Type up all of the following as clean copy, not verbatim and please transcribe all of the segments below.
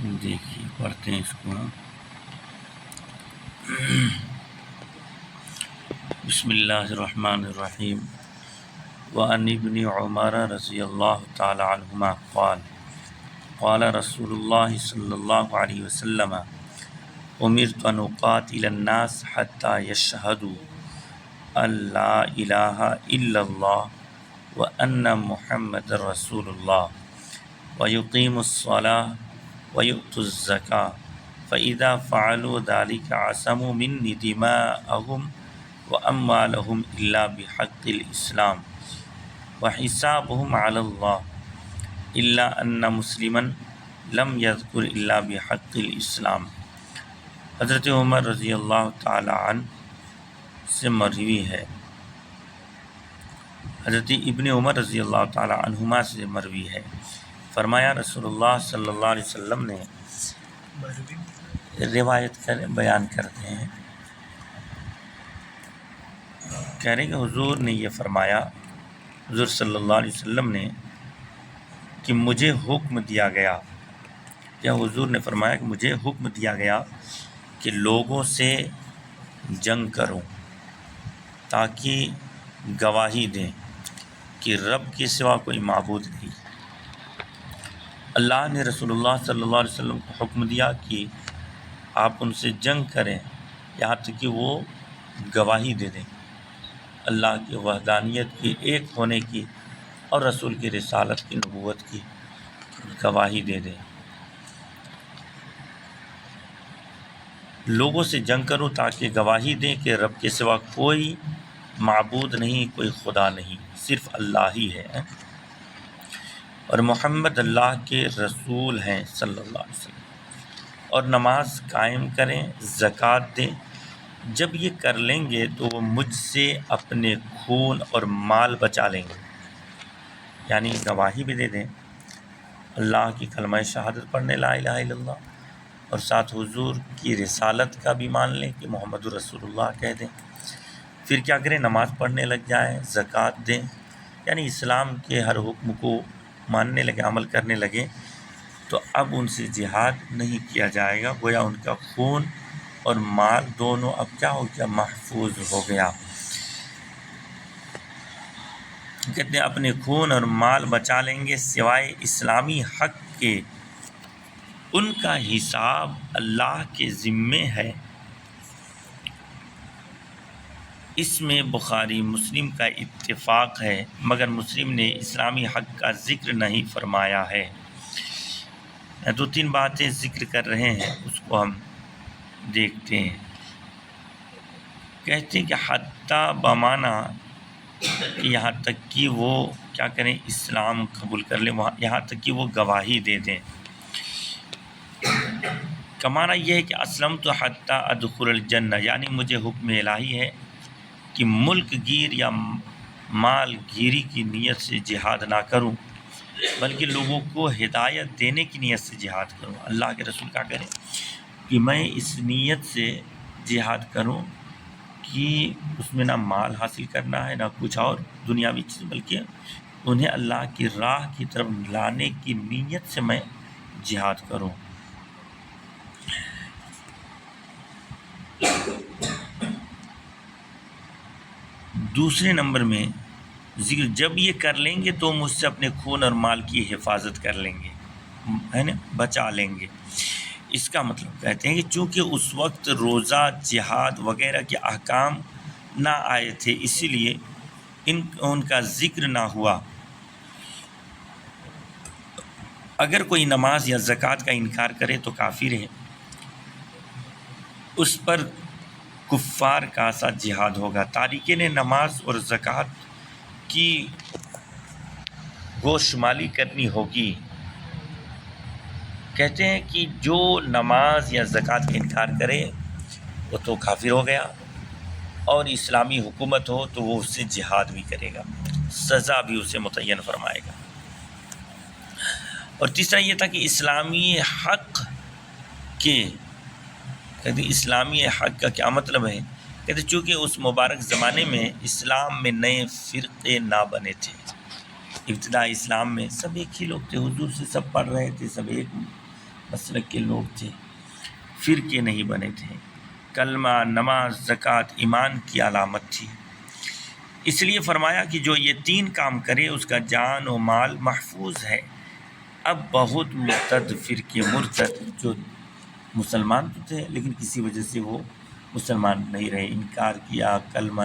دیکھیے پڑھتے ہیں اس کو. بسم اللہ الرحمن الرحیم. وعن ابن عمر رضی اللہ تعالی عنہما قال قال رسول اللہ صلی اللہ علیہ وسلم امرت ان اقاتل الناس حتى يشهدوا ان لا الہ الا اللہ وان محمد رسول اللہ ويقيموا الصلاة ويؤتوا الزکاة فإذا فعلوا ذلك عصموا مني دماءهم وأموالهم إلا بحق الإسلام وحسابهم على الله إلا أن مسلما لم يذكر إلا بحق الإسلام. حضرت عمر رضی اللہ تعالی عنہ سے مروی ہے، حضرت ابن عمر رضی اللہ تعالی عنہما سے مروی ہے، فرمایا رسول اللہ صلی اللہ علیہ وسلم نے روایت بیان کرتے ہیں، کہہ رہے کہ حضور نے یہ فرمایا، حضور صلی اللہ علیہ وسلم نے کہ مجھے حکم دیا گیا، یا حضور نے فرمایا کہ مجھے حکم دیا گیا کہ لوگوں سے جنگ کروں تاکہ گواہی دیں کہ رب کے سوا کوئی معبود نہیں. اللہ نے رسول اللہ صلی اللہ علیہ وسلم کو حکم دیا کہ آپ ان سے جنگ کریں یہاں تک کہ وہ گواہی دے دیں اللہ کی وحدانیت کی، ایک ہونے کی، اور رسول کی رسالت کی، نبوت کی گواہی دے دیں. لوگوں سے جنگ کروں تاکہ گواہی دیں کہ رب کے سوا کوئی معبود نہیں، کوئی خدا نہیں، صرف اللہ ہی ہے، اور محمد اللہ کے رسول ہیں صلی اللہ علیہ وسلم. اور نماز قائم کریں، زکوٰۃ دیں. جب یہ کر لیں گے تو وہ مجھ سے اپنے خون اور مال بچا لیں گے، یعنی گواہی بھی دے دیں، اللہ کی کلمہ شہادت پڑھنے لا الہ الا اللہ، اور ساتھ حضور کی رسالت کا بھی مان لیں کہ محمد رسول اللہ کہہ دیں. پھر کیا کریں؟ نماز پڑھنے لگ جائیں، زکوٰۃ دیں، یعنی اسلام کے ہر حکم کو ماننے لگے، عمل کرنے لگے. تو اب ان سے جہاد نہیں کیا جائے گا، گویا ان کا خون اور مال دونوں اب کیا ہو گیا؟ محفوظ ہو گیا. کہتے ہیں اپنے خون اور مال بچا لیں گے سوائے اسلامی حق کے، ان کا حساب اللہ کے ذمے ہے. اس میں بخاری مسلم کا اتفاق ہے، مگر مسلم نے اسلامی حق کا ذکر نہیں فرمایا ہے. دو تین باتیں ذکر کر رہے ہیں، اس کو ہم دیکھتے ہیں. کہتے ہیں کہ حتیٰ بمانا کہ یہاں تک کہ وہ کیا کریں؟ اسلام قبول کر لیں، یہاں تک کہ وہ گواہی دے دیں. کمانا یہ ہے کہ اسلم تو حتیٰ ادخل الجنہ، یعنی مجھے حکم الہی ہے کہ ملک گیر یا مال گیری کی نیت سے جہاد نہ کروں، بلکہ لوگوں کو ہدایت دینے کی نیت سے جہاد کروں. اللہ کے رسول کیا کریں کہ میں اس نیت سے جہاد کروں کہ اس میں نہ مال حاصل کرنا ہے، نہ کچھ اور دنیاوی چیز، بلکہ انہیں اللہ کی راہ کی طرف لانے کی نیت سے میں جہاد کروں. دوسرے نمبر میں ذکر، جب یہ کر لیں گے تو مجھ سے اپنے خون اور مال کی حفاظت کر لیں گے، ہے نا، بچا لیں گے. اس کا مطلب کہتے ہیں کہ چونکہ اس وقت روزہ، جہاد وغیرہ کے احکام نہ آئے تھے، اسی لیے ان کا ذکر نہ ہوا. اگر کوئی نماز یا زکوٰۃ کا انکار کرے تو کافر ہے، اس پر کفار کا ساتھ جہاد ہوگا. تارکین نماز اور زکوٰۃ کی گوشمالی کرنی ہوگی. کہتے ہیں کہ جو نماز یا زکوٰۃ کا انکار کرے وہ تو کافر ہو گیا، اور اسلامی حکومت ہو تو وہ اس سے جہاد بھی کرے گا، سزا بھی اسے متعین فرمائے گا. اور تیسرا یہ تھا کہ اسلامی حق کے، کہتے ہیں اسلامی حق کا کیا مطلب ہے؟ کہتے ہیں چونکہ اس مبارک زمانے میں اسلام میں نئے فرقے نہ بنے تھے. ابتدائی اسلام میں سب ایک ہی لوگ تھے، حضور سے سب پڑھ رہے تھے، سب ایک مسلک کے لوگ تھے، فرقے نہیں بنے تھے۔ کلمہ، نماز، زکوٰۃ ایمان کی علامت تھی۔ اس لیے فرمایا کہ جو یہ 3 کام کرے اس کا جان و مال محفوظ ہے۔ اب بہت مرتد فرقے، مرتد جو مسلمان تو تھے لیکن کسی وجہ سے وہ مسلمان نہیں رہے، انکار کیا، کلمہ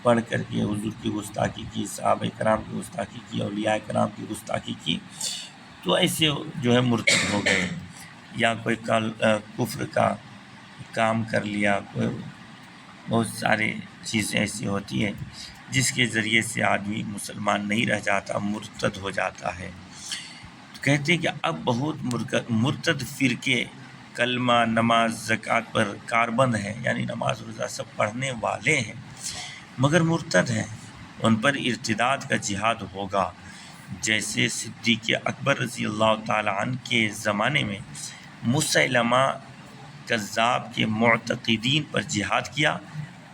پڑھ کر کے حضور کی گستاخی کی، صحابہ کرام کی گستاخی کی، اولیاء کرام کی گستاخی کی، تو ایسے جو ہے مرتد ہو گئے، یا کوئی کفر کا کام کر لیا، کوئی بہت سارے چیزیں ایسی ہوتی ہیں جس کے ذریعے سے آدمی مسلمان نہیں رہ جاتا، مرتد ہو جاتا ہے۔ تو کہتے ہیں کہ اب بہت مرتد فرقے کلمہ، نماز، زکوٰۃ پر کاربند ہیں، یعنی نماز روزہ سب پڑھنے والے ہیں مگر مرتد ہیں، ان پر ارتداد کا جہاد ہوگا۔ جیسے صدیق اکبر رضی اللہ تعالیٰ عنہ کے زمانے میں مسیلمہ کذاب کے معتقدین پر جہاد کیا،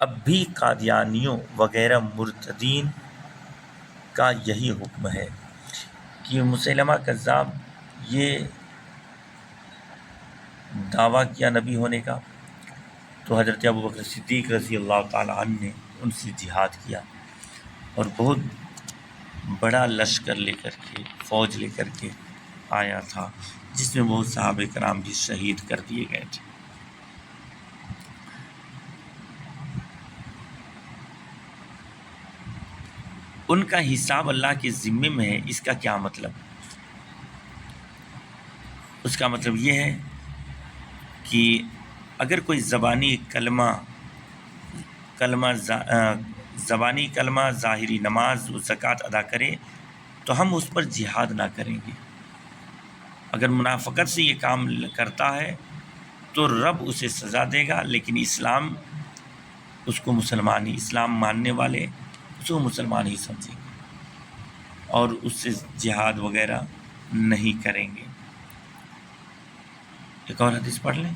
اب بھی قادیانیوں وغیرہ مرتدین کا یہی حکم ہے کہ مسیلمہ کذاب یہ دعویٰ کیا نبی ہونے کا، تو حضرت ابوبکر صدیق رضی اللہ تعالیٰ عنہ نے ان سے جہاد کیا اور بہت بڑا لشکر لے کر کے، فوج لے کر کے آیا تھا، جس میں بہت صحابہ کرام بھی شہید کر دیے گئے تھے۔ ان کا حساب اللہ کے ذمے میں ہے۔ اس کا کیا مطلب؟ اس کا مطلب یہ ہے کہ اگر کوئی زبانی کلمہ، ظاہری نماز و زکوٰۃ ادا کرے تو ہم اس پر جہاد نہ کریں گے۔ اگر منافقت سے یہ کام کرتا ہے تو رب اسے سزا دے گا، لیکن اسلام اس کو مسلمان ہی، اسلام ماننے والے اس کو مسلمان ہی سمجھیں گے اور اس سے جہاد وغیرہ نہیں کریں گے۔ ایک اور حدیث پڑھ لیں۔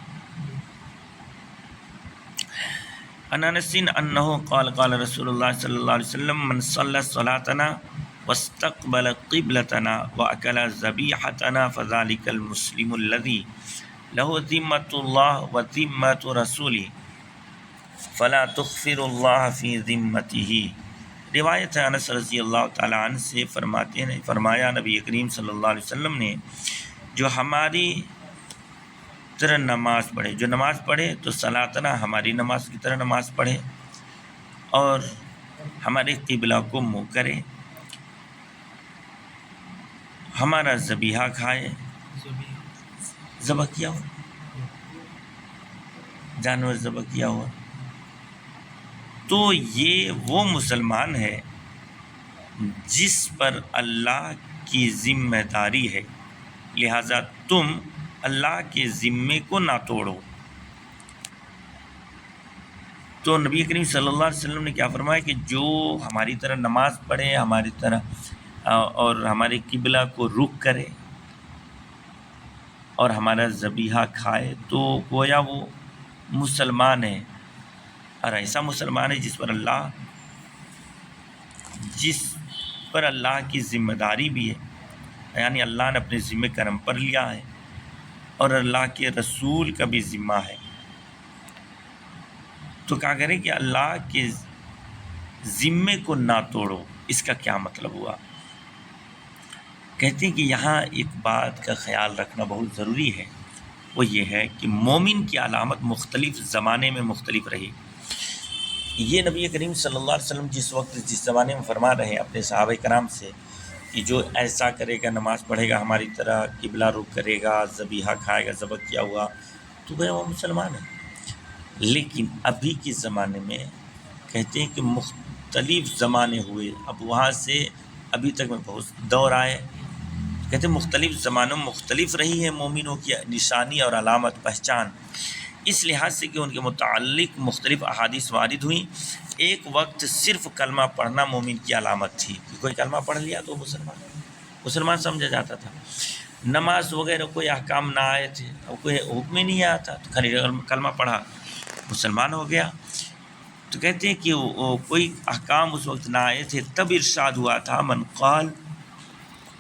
عن انس انہ قال قال رسول اللہ صلی اللہ علیہ وسلم من صلی صلاتنا واستقبل قبلتنا واکل ذبیحتنا فذلک المسلم الذی له ذمۃ اللہ وذمۃ رسولہ فلا تخفر اللہ فی ذمتہ۔ روایت ہے انس رضی اللہ تعالیٰ عنہ سے، فرماتے ہیں، فرمایا نبی کریم صلی اللہ علیہ وسلم نے، جو ہماری طرح نماز پڑھے، جو نماز پڑھے تو صلاتنا ہماری نماز کی طرح نماز پڑھے اور ہمارے قبلہ کو منہ کرے، ہمارا ذبیحہ کھائے، ذبح کیا ہو، جانور ذبح کیا ہوا، تو یہ وہ مسلمان ہے جس پر اللہ کی ذمہ داری ہے، لہذا تم اللہ کے ذمے کو نہ توڑو۔ تو نبی کریم صلی اللہ علیہ وسلم نے کیا فرمایا کہ جو ہماری طرح نماز پڑھے، ہماری طرح اور ہمارے قبلہ کو رخ کرے اور ہمارا ذبیحہ کھائے تو گویا وہ مسلمان ہے، اور ایسا مسلمان ہے جس پر اللہ کی ذمہ داری بھی ہے، یعنی اللہ نے اپنے ذمہ کرم پر لیا ہے اور اللہ کے رسول کا بھی ذمہ ہے۔ تو کیا کریں کہ اللہ کے ذمے کو نہ توڑو۔ اس کا کیا مطلب ہوا؟ کہتے ہیں کہ یہاں ایک بات کا خیال رکھنا بہت ضروری ہے، وہ یہ ہے کہ مومن کی علامت مختلف زمانے میں مختلف رہی۔ یہ نبی کریم صلی اللہ علیہ وسلم جس زمانے میں فرما رہے ہیں اپنے صحابہ کرام سے کہ جو ایسا کرے گا، نماز پڑھے گا ہماری طرح، قبلہ رخ کرے گا، ذبیحہ کھائے گا، ذبح کیا ہوا، تو گویا وہ مسلمان ہے۔ لیکن ابھی کے زمانے میں کہتے ہیں کہ مختلف زمانے ہوئے، اب وہاں سے ابھی تک میں بہت دور آئے، کہتے ہیں مختلف زمانوں میں مختلف رہی ہے مومنوں کی نشانی اور علامت پہچان، اس لحاظ سے کہ ان کے متعلق مختلف احادیث وارد ہوئیں۔ ایک وقت صرف کلمہ پڑھنا مومن کی علامت تھی کہ کوئی کلمہ پڑھ لیا تو مسلمان سمجھا جاتا تھا۔ نماز وغیرہ کوئی احکام نہ آئے تھے، اور کوئی حکم ہی نہیں آیا تھا، تو خالی کلمہ پڑھا مسلمان ہو گیا۔ تو کہتے ہیں کہ کوئی احکام اس وقت نہ آئے تھے، تب ارشاد ہوا تھا من قال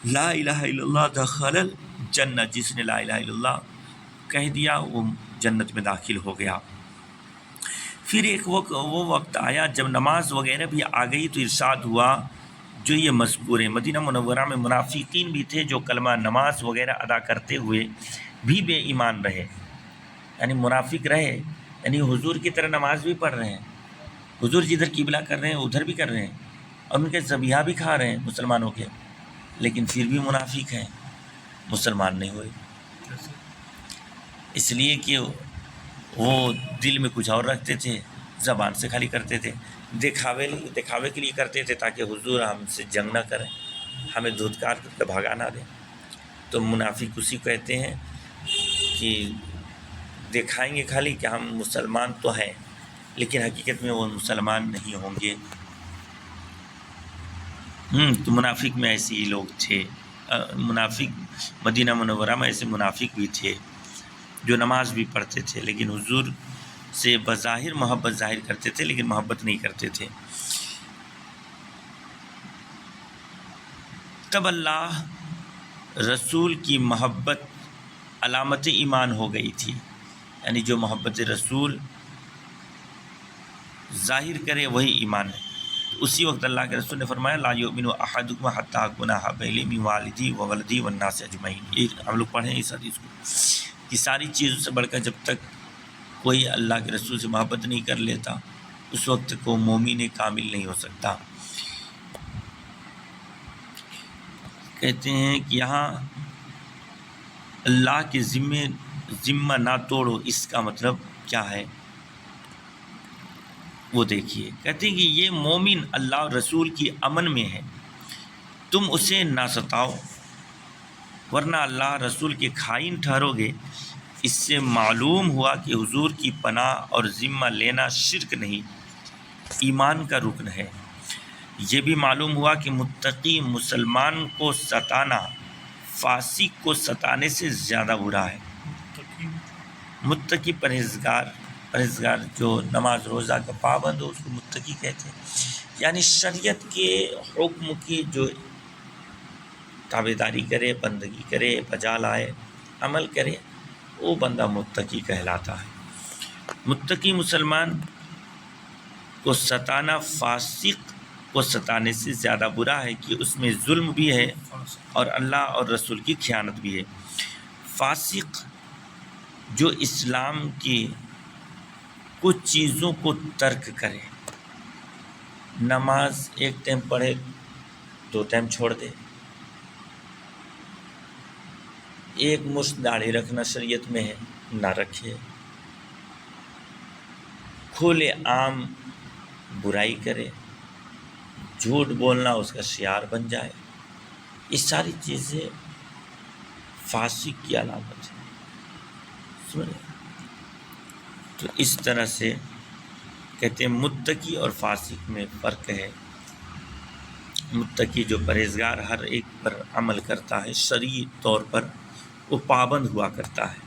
لا الہ الا اللہ دخل جنت، جس نے لا الہ الا اللہ کہہ دیا وہ جنت میں داخل ہو گیا۔ پھر ایک وہ وقت آیا جب نماز وغیرہ بھی آ گئی تو ارشاد ہوا جو یہ مذکور ہے، مدینہ منورہ میں منافقین بھی تھے جو کلمہ نماز وغیرہ ادا کرتے ہوئے بھی بے ایمان رہے، یعنی منافق رہے، یعنی حضور کی طرح نماز بھی پڑھ رہے ہیں، حضور جدھر قبلہ کر رہے ہیں ادھر بھی کر رہے ہیں، اور ان کے ذبیحہ بھی کھا رہے ہیں مسلمانوں کے، لیکن پھر بھی منافق ہیں، مسلمان نہیں ہوئے، اس لیے کہ وہ دل میں کچھ اور رکھتے تھے، زبان سے خالی کرتے تھے، دکھاوے کے لیے کرتے تھے تاکہ حضور ہم سے جنگ نہ کریں، ہمیں دھتکار کر کے بھگا نہ دیں۔ تو منافق اسی کہتے ہیں کہ دکھائیں گے خالی کہ ہم مسلمان تو ہیں، لیکن حقیقت میں وہ مسلمان نہیں ہوں گے۔ تو منافق میں ایسے ہی لوگ تھے، منافق مدینہ منورہ میں ایسے منافق بھی تھے جو نماز بھی پڑھتے تھے لیکن حضور سے بظاہر محبت ظاہر کرتے تھے لیکن محبت نہیں کرتے تھے۔ تب اللہ رسول کی محبت علامت ایمان ہو گئی تھی، یعنی جو محبت رسول ظاہر کرے وہی ایمان ہے۔ اسی وقت اللہ کے رسول نے فرمایا لا یؤمن احدکم حتی اکون احب الیہ من والدی وولدی والناس اجمعین۔ یہ ہم لوگ پڑھیں اس حدیث کو کہ ساری چیزوں سے بڑھ کر جب تک کوئی اللہ کے رسول سے محبت نہیں کر لیتا اس وقت تک وہ مومن کامل نہیں ہو سکتا۔ کہتے ہیں کہ یہاں اللہ کے ذمہ نہ توڑو، اس کا مطلب کیا ہے وہ دیکھیے۔ کہتے ہیں کہ یہ مومن اللہ اور رسول کی امن میں ہے، تم اسے نہ ستاؤ ورنہ اللہ رسول کے خائن ٹھہرو گے۔ اس سے معلوم ہوا کہ حضور کی پناہ اور ذمہ لینا شرک نہیں، ایمان کا رکن ہے۔ یہ بھی معلوم ہوا کہ متقی مسلمان کو ستانا فاسق کو ستانے سے زیادہ برا ہے۔ متقی پرہیزگار جو نماز روزہ کا پابند ہو اس کو متقی کہتے ہیں، یعنی شریعت کے حکم کی جو تابعداری کرے، بندگی کرے، بجا لائے، عمل کرے، وہ بندہ متقی کہلاتا ہے۔ متقی مسلمان کو ستانا فاسق کو ستانے سے زیادہ برا ہے کہ اس میں ظلم بھی ہے اور اللہ اور رسول کی خیانت بھی ہے۔ فاسق جو اسلام کی کچھ چیزوں کو ترک کرے، نماز ایک ٹائم پڑھے 2 ٹائم چھوڑ دے، ایک مشت داڑھی رکھنا شریعت میں ہے نہ رکھے، کھلے عام برائی کرے، جھوٹ بولنا اس کا شعار بن جائے، یہ ساری چیزیں فاسق کی علامت ہے۔ سمجھے؟ تو اس طرح سے کہتے ہیں متقی اور فاسق میں فرق ہے۔ متقی جو پرہیزگار ہر ایک پر عمل کرتا ہے، شرعی طور پر وہ پابند ہوا کرتا ہے،